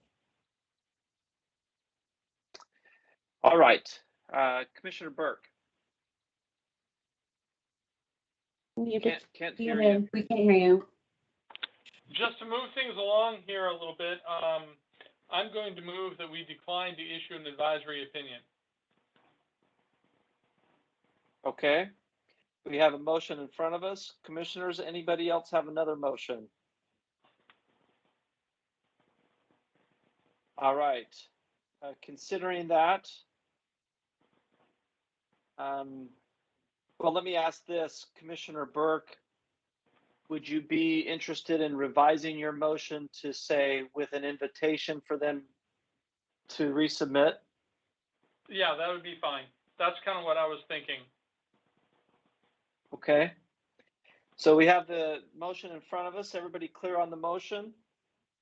All right, Commissioner Burke. Can't hear you. We can't hear you. Just to move things along here a little bit, I'm going to move that we decline to issue an advisory opinion. Okay, we have a motion in front of us. Commissioners, anybody else have another motion? All right, considering that, well, let me ask this, Commissioner Burke, would you be interested in revising your motion to say with an invitation for them to resubmit? Yeah, that would be fine. That's kind of what I was thinking. Okay. So we have the motion in front of us. Everybody clear on the motion?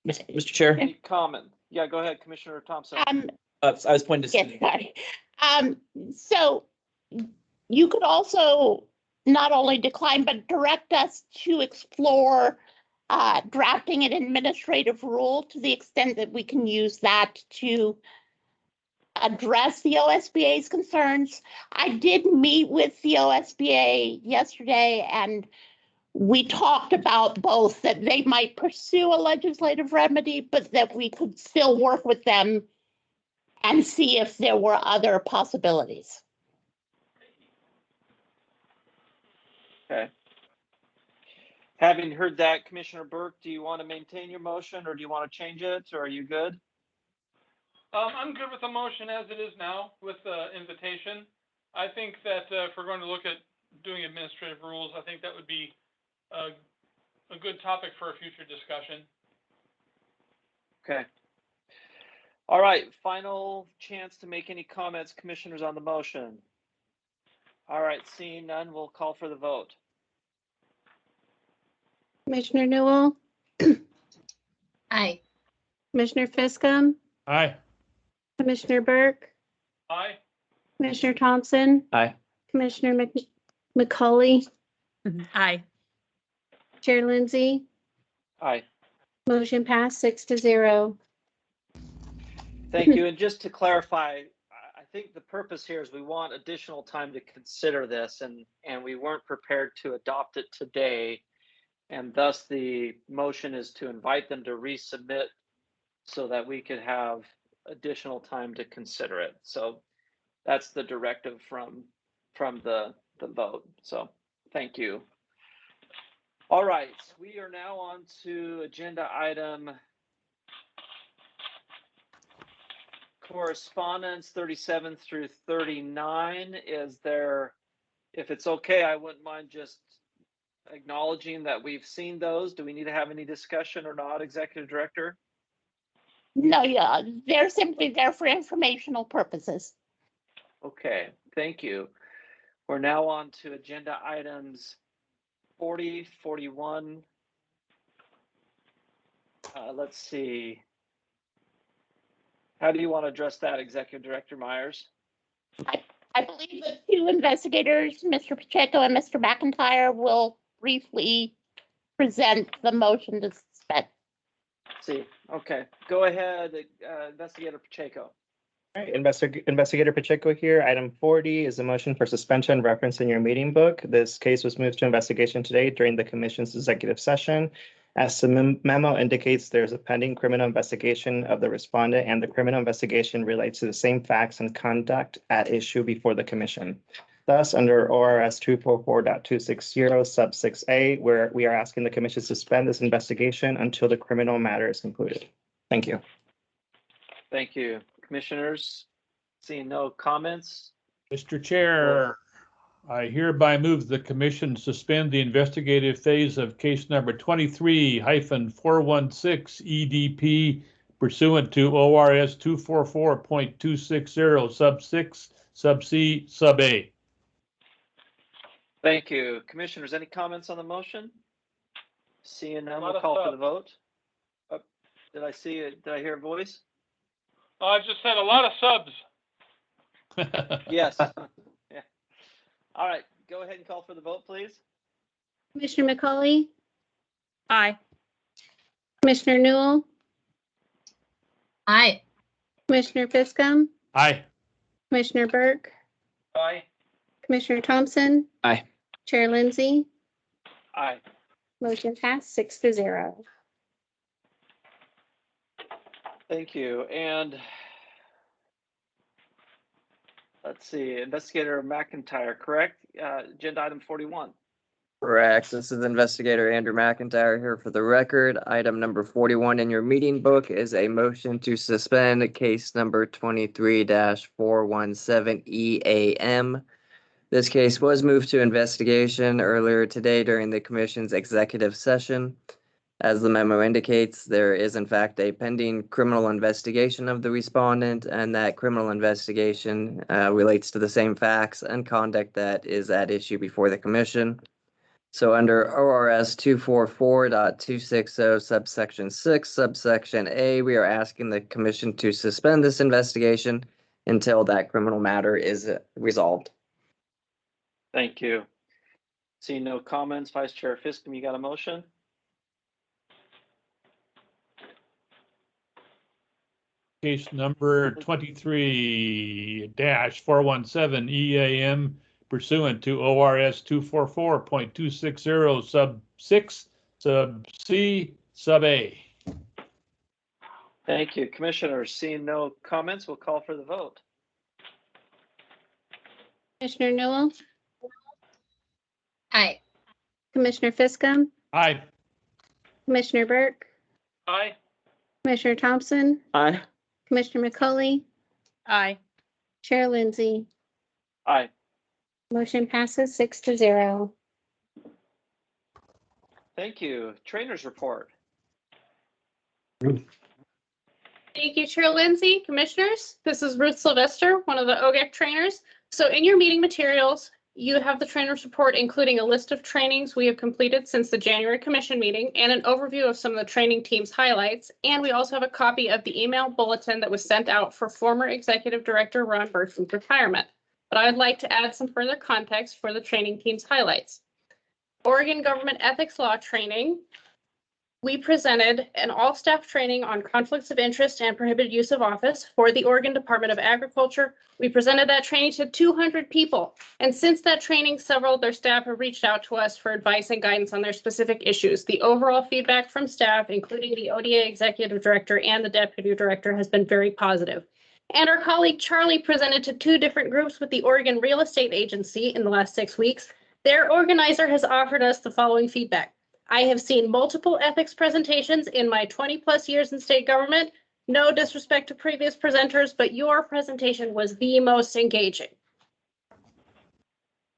Mr. Chair, Any comment? Yeah, go ahead, Commissioner Thompson. I was pointing to. Yes, sorry. So you could also not only decline, but direct us to explore drafting an administrative rule to the extent that we can use that to address the OSBA's concerns. I did meet with the OSBA yesterday, and we talked about both that they might pursue a legislative remedy, but that we could still work with them and see if there were other possibilities. Okay. Having heard that, Commissioner Burke, do you want to maintain your motion or do you want to change it, or are you good? I'm good with the motion as it is now with the invitation. I think that if we're going to look at doing administrative rules, I think that would be a good topic for a future discussion. Okay. All right, final chance to make any comments, commissioners, on the motion. All right, seeing none, we'll call for the vote. Commissioner Newell, Aye. Commissioner Fiscum, Aye. Commissioner Burke, Aye. Commissioner Thompson, Aye. Commissioner McCauley, Aye. Chair Lindsay, Aye. motion passed 6-0. Thank you. And just to clarify, I think the purpose here is we want additional time to consider this, and we weren't prepared to adopt it today. And thus the motion is to invite them to resubmit so that we could have additional time to consider it. So that's the directive from the vote. So thank you. All right, we are now on to agenda item correspondence 37 through 39. Is there, if it's okay, I wouldn't mind just acknowledging that we've seen those. Do we need to have any discussion or not, Executive Director? No, yeah, they're simply there for informational purposes. Okay, thank you. We're now on to agenda items 40, 41. Let's see. How do you want to address that, Executive Director Myers? I believe the two investigators, Mr. Pacheco and Mr. McIntyre, will briefly present the motion to suspend. See, okay, go ahead, Investigator Pacheco. All right, Investigator Pacheco here. Item 40 is a motion for suspension referenced in your meeting book. This case was moved to investigation today during the commission's executive session. As the memo indicates, there's a pending criminal investigation of the respondent, and the criminal investigation relates to the same facts and conduct at issue before the commission. Thus, under ORS 244.260 sub 6A, where we are asking the commission to suspend this investigation until the criminal matter is concluded. Thank you. Thank you. Commissioners, seeing no comments? Mr. Chair, I hereby move the commission suspend the investigative phase of case number 23-416 EDP pursuant to ORS 244.260 sub 6 sub C sub A. Thank you. Commissioners, any comments on the motion? Seeing none, we'll call for the vote. Oh, did I hear a voice? I just said a lot of subs. Yes. Yeah. All right, go ahead and call for the vote, please. Commissioner McCauley, Aye. Commissioner Newell, Aye. Commissioner Fiscum, Aye. Commissioner Burke, Aye. Commissioner Thompson. Aye. Chair Lindsay, Aye. motion passed 6-0. Thank you. And let's see, Investigator McIntyre, correct? Agenda item 41. Correct. This is Investigator Andrew McIntyre here for the record. Item number 41 in your meeting book is a motion to suspend case number 23-417 EAM. This case was moved to investigation earlier today during the commission's executive session. As the memo indicates, there is in fact a pending criminal investigation of the respondent, and that criminal investigation relates to the same facts and conduct that is at issue before the commission. So under ORS 244.260 subsection 6, subsection A, we are asking the commission to suspend this investigation until that criminal matter is resolved. Thank you. See no comments. Vice Chair Fiscom, you got a motion? Case number 23-417 EAM pursuant to ORS 244.260 sub 6 sub C sub A. Thank you. Commissioners, seeing no comments, we'll call for the vote. Commissioner Newell, Aye. Commissioner Fiscom, Aye. Commissioner Burke, Aye. Commissioner Thompson, Aye. Commissioner McCauley, Aye. Chair Lindsay, Aye. motion passes 6-0. Thank you. Trainers report. Thank you, Chair Lindsay. Commissioners, this is Ruth Sylvester, one of the OGEC trainers. So in your meeting materials, you have the trainers report, including a list of trainings we have completed since the January commission meeting and an overview of some of the training team's highlights. And we also have a copy of the email bulletin that was sent out for former Executive Director Ron Bertram's retirement. But I would like to add some further context for the training team's highlights. Oregon Government Ethics Law training. We presented an all-staff training on conflicts of interest and prohibited use of office for the Oregon Department of Agriculture. We presented that training to 200 people. And since that training, several of their staff have reached out to us for advice and guidance on their specific issues. The overall feedback from staff, including the ODA Executive Director and the Deputy Director, has been very positive. And our colleague Charlie presented to 2 different groups with the Oregon Real Estate Agency in the last 6 weeks. Their organizer has offered us the following feedback. I have seen multiple ethics presentations in my 20+ years in state government. No disrespect to previous presenters, but your presentation was the most engaging.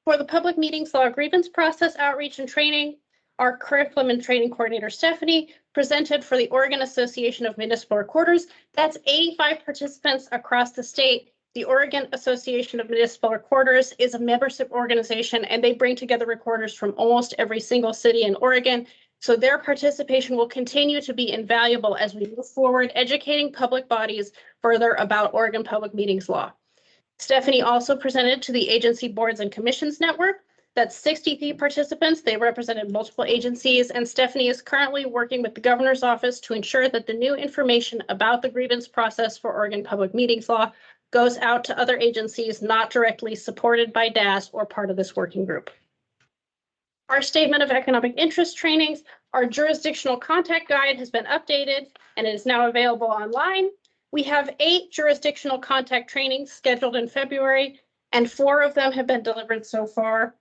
For the public meetings law grievance process outreach and training, our curriculum and training coordinator, Stephanie, presented for the Oregon Association of Municipal Recorders. That's 85 participants across the state. The Oregon Association of Municipal Recorders is a membership organization, and they bring together recorders from almost every single city in Oregon. So their participation will continue to be invaluable as we move forward, educating public bodies further about Oregon Public Meetings Law. Stephanie also presented to the Agency Boards and Commissions Network. That's 63 participants. They represented multiple agencies, and Stephanie is currently working with the governor's office to ensure that the new information about the grievance process for Oregon Public Meetings Law goes out to other agencies not directly supported by DAS or part of this working group. Our statement of economic interest trainings, our jurisdictional contact guide has been updated and it is now available online. We have 8 jurisdictional contact trainings scheduled in February, and 4 of them have been delivered so far.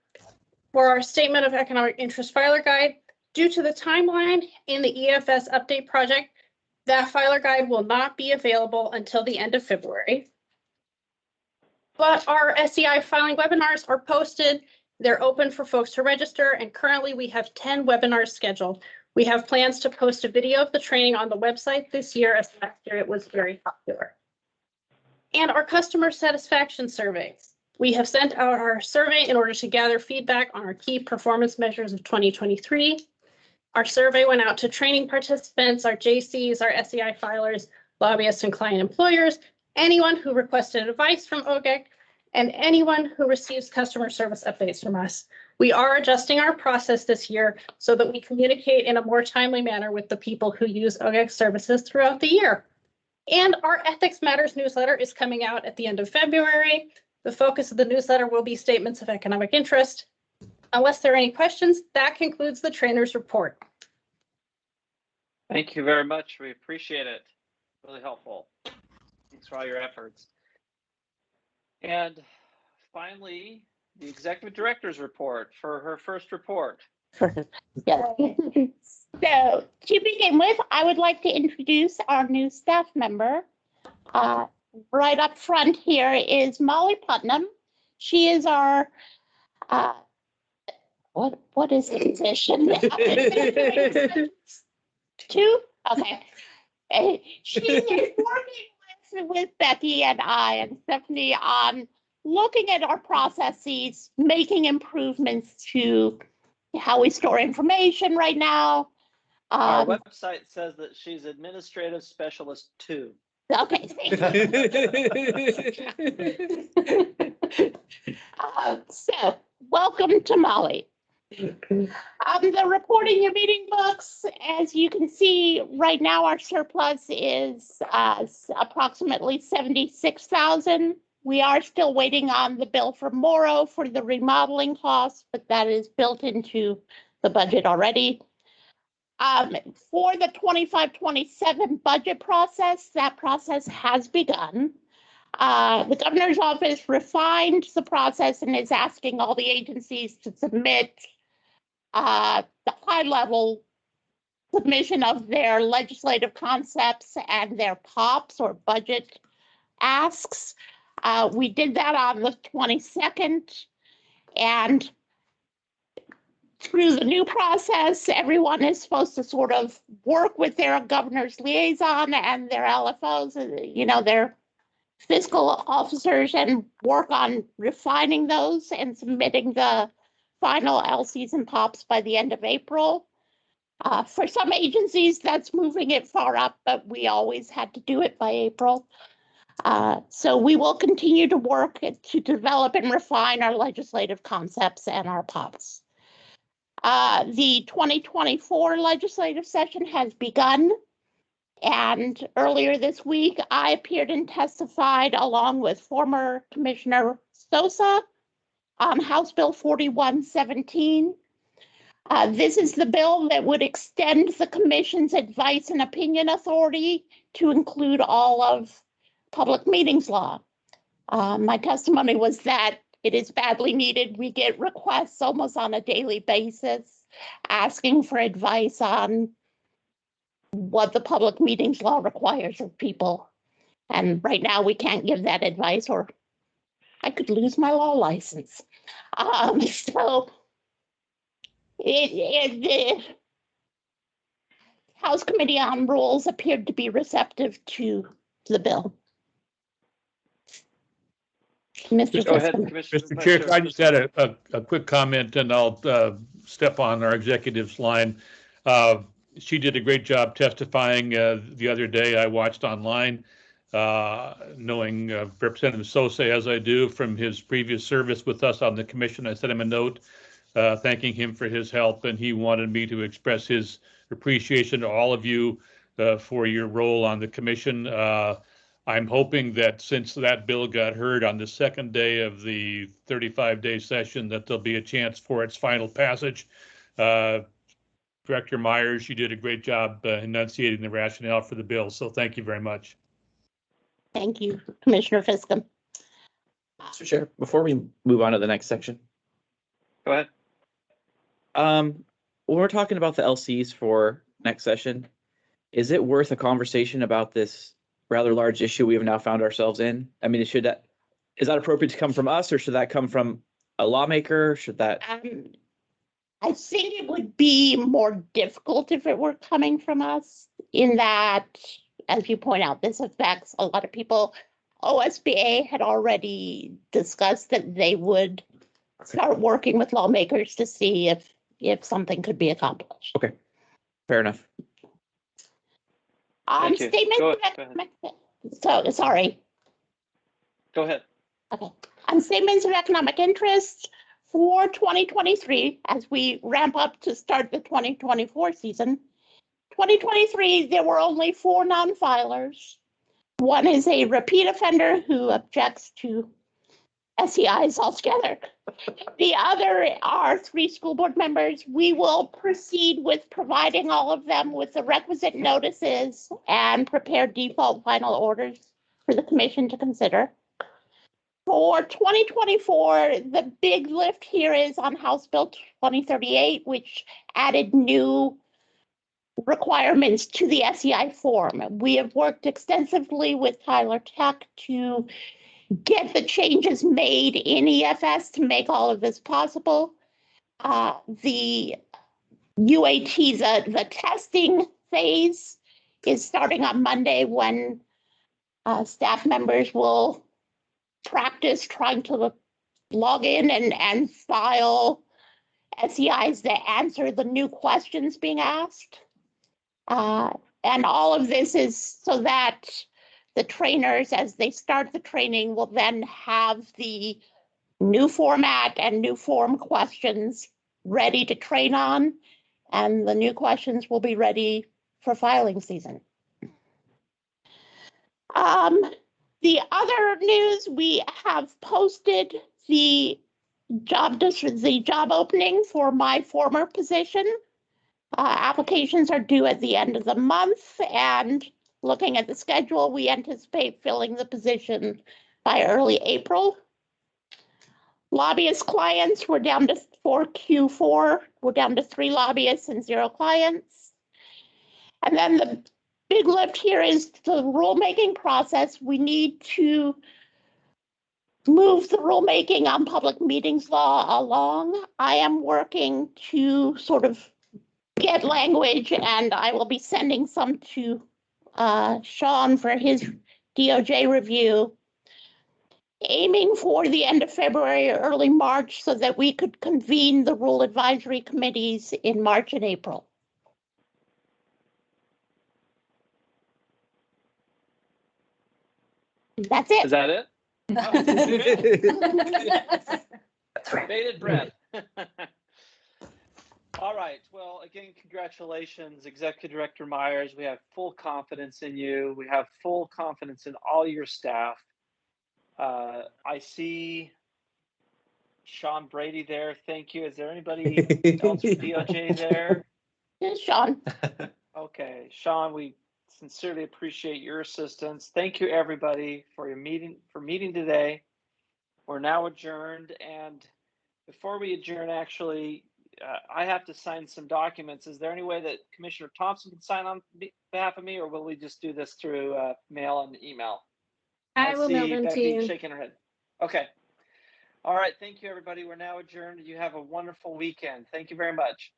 For our statement of economic interest filer guide, due to the timeline in the EFS update project, that filer guide will not be available until the end of February. But our SEI filing webinars are posted. They're open for folks to register, and currently we have 10 webinars scheduled. We have plans to post a video of the training on the website this year, as last year it was very popular. And our customer satisfaction surveys. We have sent out our survey in order to gather feedback on our key performance measures of 2023. Our survey went out to training participants, our JCs, our SEI filers, lobbyists, and client employers, anyone who requested advice from OGEC, and anyone who receives customer service updates from us. We are adjusting our process this year so that we communicate in a more timely manner with the people who use OGEC services throughout the year. And our Ethics Matters newsletter is coming out at the end of February. The focus of the newsletter will be statements of economic interest. Unless there are any questions, that concludes the trainer's report. Thank you very much. We appreciate it. Really helpful. Thanks for all your efforts. And finally, the executive director's report for her first report. Yeah. So to begin with, I would like to introduce our new staff member. Right up front here is Molly Putnam. She is our what is the position? Two? Okay. She's working with Becky and I and Stephanie on looking at our processes, making improvements to how we store information right now. Our website says that she's administrative specialist 2. Okay. So welcome to Molly. The reporting your meeting books, as you can see right now, our surplus is approximately 76,000. We are still waiting on the bill from Morrow for the remodeling costs, but that is built into the budget already. For the 25-27 budget process, that process has begun. The governor's office refined the process and is asking all the agencies to submit the high-level submission of their legislative concepts and their POPs or budget asks. We did that on the 22nd, and through the new process, everyone is supposed to sort of work with their governor's liaison and their LFOs, their fiscal officers, and work on refining those and submitting the final LCs and POPs by the end of April. For some agencies, that's moving it far up, but we always had to do it by April. So we will continue to work to develop and refine our legislative concepts and our POPs. The 2024 legislative session has begun, and earlier this week, I appeared and testified along with former Commissioner Sosa on House Bill 4117. This is the bill that would extend the Commission's advice and opinion authority to include all of public meetings law. My testimony was that it is badly needed. We get requests almost on a daily basis asking for advice on what the public meetings law requires of people. And right now we can't give that advice, or I could lose my law license. So the House Committee on Rules appeared to be receptive to the bill. Mr. Go ahead, Mr. Chair, I just had a quick comment, and I'll step on our executive's line. She did a great job testifying the other day. I watched online, knowing Representative Sosa as I do from his previous service with us on the commission. I sent him a note thanking him for his help, and he wanted me to express his appreciation to all of you for your role on the commission. I'm hoping that since that bill got heard on the second day of the 35-day session, that there'll be a chance for its final passage. Director Myers, you did a great job enunciating the rationale for the bill, so thank you very much. Thank you, Commissioner Fiscum. Mr. Chair, before we move on to the next section. Go ahead. When we're talking about the LCs for next session, is it worth a conversation about this rather large issue we have now found ourselves in? I mean, is that appropriate to come from us, or should that come from a lawmaker? Should that? I think it would be more difficult if it were coming from us, in that, as you point out, this affects a lot of people. OSBA had already discussed that they would start working with lawmakers to see if something could be accomplished. Okay, fair enough. Sorry. Go ahead. Okay. On statements of economic interest for 2023, as we ramp up to start the 2024 season, 2023, there were only 4 non-filers. One is a repeat offender who objects to SEIs altogether. The other are 3 school board members. We will proceed with providing all of them with the requisite notices and prepare default final orders for the commission to consider. For 2024, the big lift here is on House Bill 2038, which added new requirements to the SEI form. We have worked extensively with Tyler Tech to get the changes made in EFS to make all of this possible. The UAT, the testing phase is starting on Monday when staff members will practice trying to log in and file SEIs that answer the new questions being asked. And all of this is so that the trainers, as they start the training, will then have the new format and new form questions ready to train on, and the new questions will be ready for filing season. The other news, we have posted the job opening for my former position. Applications are due at the end of the month, and looking at the schedule, we anticipate filling the position by early April. Lobbyist clients, we're down to for Q4, we're down to 3 lobbyists and 0 clients. And then the big lift here is the rulemaking process. We need to move the rulemaking on public meetings law along. I am working to sort of get language, and I will be sending some to Sean for his DOJ review, aiming for the end of February or early March so that we could convene the rule advisory committees in March and April. That's it. Is that it? Oh, bated breath. All right. Well, again, congratulations, Executive Director Myers. We have full confidence in you. We have full confidence in all your staff. I see Sean Brady there. Thank you. Is there anybody else from DOJ there? Yes, Sean. Okay, Sean, we sincerely appreciate your assistance. Thank you, everybody, for meeting today. We're now adjourned, and before we adjourn, actually, I have to sign some documents. Is there any way that Commissioner Thompson can sign on behalf of me, or will we just do this through mail and email? I will mail them to Becky you. shaking her head. Okay. All right. Thank you, everybody. We're now adjourned. You have a wonderful weekend. Thank you very much.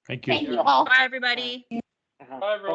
Thank you. Thank you all. Bye, everybody. Uh-huh. Bye, everyone.